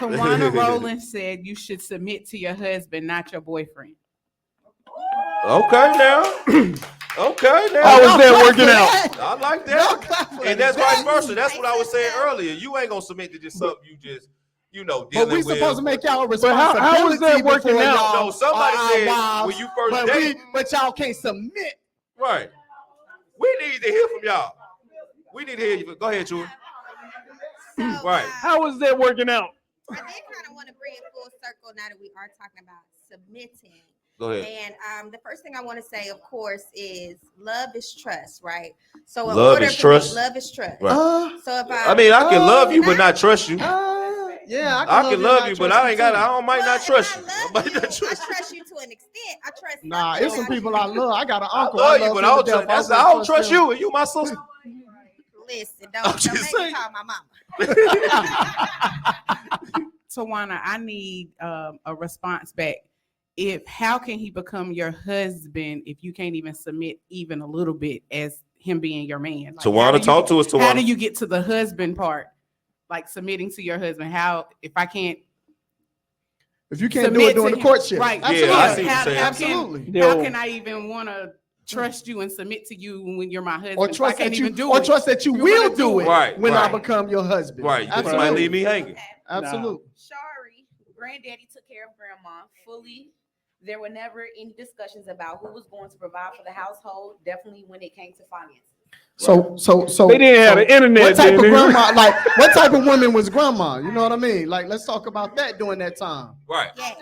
Tawana Rowland said you should submit to your husband, not your boyfriend. Okay now. Okay now. How is that working out? I like that. And that's vice versa. That's what I was saying earlier. You ain't gonna submit to just something you just, dealing with. But we supposed to make y'all a responsibility. But how is that working out? No, somebody said when you first date. But y'all can't submit. Right. We need to hear from y'all. We need to hear you. Go ahead, Julie. Right. How is that working out? I did kind of want to bring it full circle now that we are talking about submitting. Go ahead. And the first thing I want to say, of course, is love is trust, right? So love is trust. Love is trust. Right. So if I can love you but not trust you. Yeah, I can love you, but I ain't got. I might not trust you. I trust you to an extent. I trust. Nah, it's some people I love. I got an uncle. I love you, but I don't trust you, and you my sister. Listen, don't make me call my mama. Tawana, I need a response back. How can he become your husband if you can't even submit even a little bit as him being your man? Like, Tawana, talk to us, Tawana. How do you get to the husband part? Like submitting to your husband? How, if you can't do it during the courtship? Right. Absolutely. Yeah, I see what you're saying. Absolutely. How can I even want to trust you and submit to you when you're my husband? Or trust that you will do it when I become your husband. Right. You might leave me hanging. Absolutely. Shari, granddaddy took care of grandma fully. There were never any discussions about who was going to provide for the household, definitely when it came to finances. So they didn't have the internet. What type of grandma? Like, what type of woman was grandma? You know what I mean? Like, let's talk about that during that time. Right. Yes.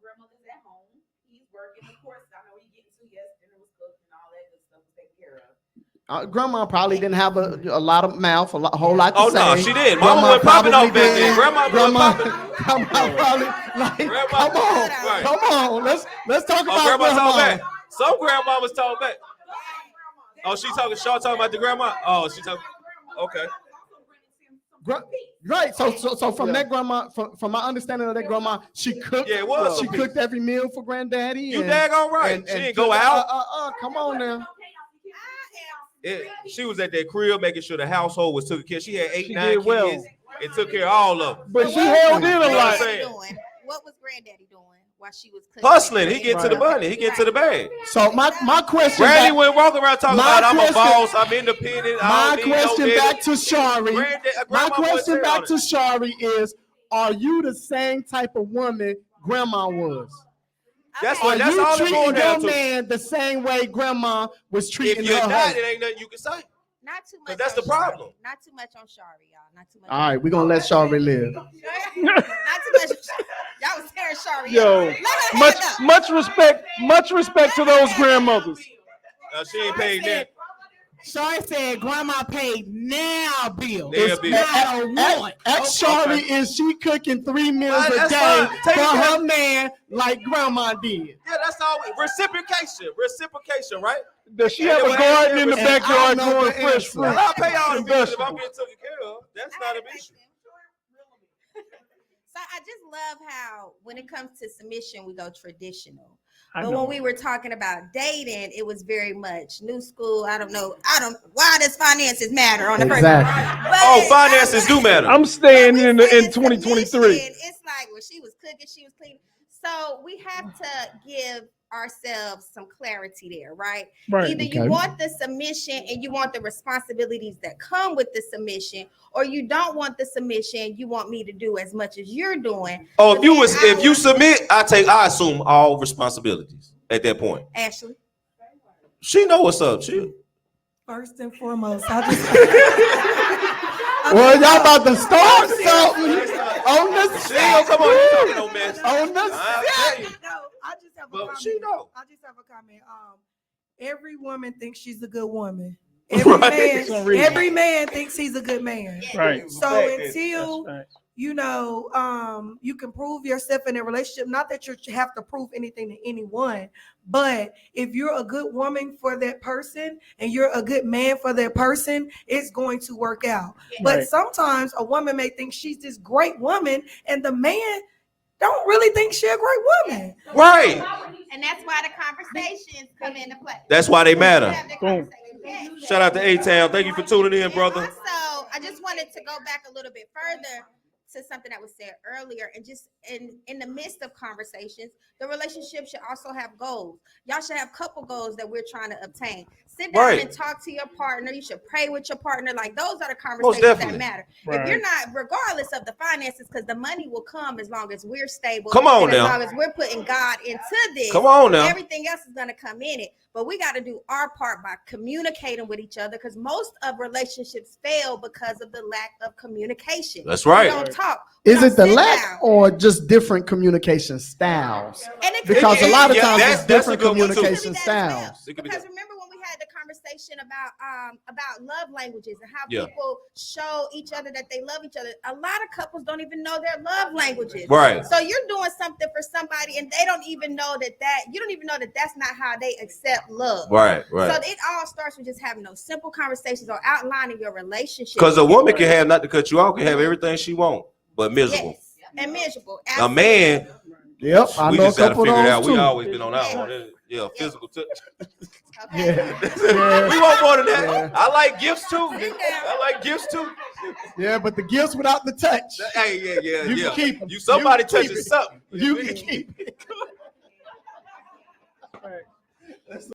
Grandmother's at home. He's working. Of course, I know he getting to dinner was cooked and all that good stuff was taken care of. Grandma probably didn't have a lot of mouth, a whole lot to say. Oh no, she did. Mama was popping off back then. Grandma probably like, come on. Let's talk about grandma. Some grandmamas talk back. Oh, she talking about the grandma. Oh, she talking. Okay. Right. So from that grandma, from my understanding of that grandma, she cooked. Yeah, it was. She cooked every meal for granddaddy. You daggone right. She didn't go out. Come on now. She was at that crib making sure the household was taken care of. She had 8-9 kids and took care of all of them. But she held in a lot. What was granddaddy doing while she was cooking? Hustling. He get to the money. He get to the bag. So my question. Granny went walking around talking about I'm a boss. I'm independent. My question back to Shari. My question back to Shari is: are you the same type of woman grandma was? That's all treating your man the same way grandma was treating her. If you're not, it ain't nothing you can say. Not too much. That's the problem. Not too much on Shari, y'all. Not too much. All right, we're gonna let Shari live. Not too much. Y'all was tearing Shari. Yo, much respect to those grandmothers. She ain't paid that. Shari said grandma paid now bill. Ex Shari is she cooking 3 meals a day for her man like grandma did. Yeah, that's all. Reciprocation, right? Does she have a garden in the backyard growing fresh fruit? I'll pay all the bills if I'm getting taken care of. That's not an issue. So I just love how when it comes to submission, we go traditional. But when we were talking about dating, it was very much new school. I don't know. Why does finances matter on the first? Finances do matter. I'm staying in 2023. It's like when she was cooking, she was cleaning. So we have to give ourselves some clarity there, right? Either you want the submission and you want the responsibilities that come with the submission, or you don't want the submission. You want me to do as much as you're doing. Oh, if you submit, I assume all responsibilities at that point. Ashley, she know what's up. First and foremost, I just. Well, y'all about to start something on the set. Come on, you no mess. On the set. I just have a But comment. she know. I just have a comment. Every woman thinks she's a good woman. Every man thinks he's a good man. Right. So until you can prove yourself in a relationship, not that you have to prove anything to anyone, but if you're a good woman for that person and you're a good man for that person, it's going to work out. But sometimes a woman may think she's this great woman and the man don't really think she's a great woman. Right. and that's why the conversations come into play. That's why they matter. Boom. Shout out to A-Town. Thank you for tuning in, brother. Also, I just wanted to go back a little bit further to something that was said earlier, and just in the midst of conversations, the relationship should also have goals. Y'all should have couple goals that we're trying to obtain. Sit down and talk to your partner. You should pray with your partner. Like, those are the conversations that matter. Right. If you're not, regardless of the finances, because the money will come as long as we're stable. Come on and now. As long as we're putting God into this. Come on now. Everything else is going to come in it. But we got to do our part by communicating with each other, because most of relationships fail because of the lack of communication. That's right. We don't talk. Is it the lack or just different communication styles? Because a lot of times it's different communication styles. Because remember when we had the conversation about love languages and how people show each other that they love each other. A lot of couples don't even know their love languages. Right. So you're doing something for somebody and they don't even know you don't even know that that's not how they accept love. Right. So it all starts with just having those simple conversations or outlining your relationship. Because a woman can have, not to cut you off, can have everything she wants, but miserable. Yes, and miserable. A man, yep, I we know just a gotta couple figure of it those out. too. We always been on that one. Yeah, physical touch. Okay. Yeah. We want more than that. Yeah. I like gifts too. I like gifts too. Yeah, but the gifts without the touch. Hey, yeah. You can keep them. Somebody You can touches keep it. something. You can keep it.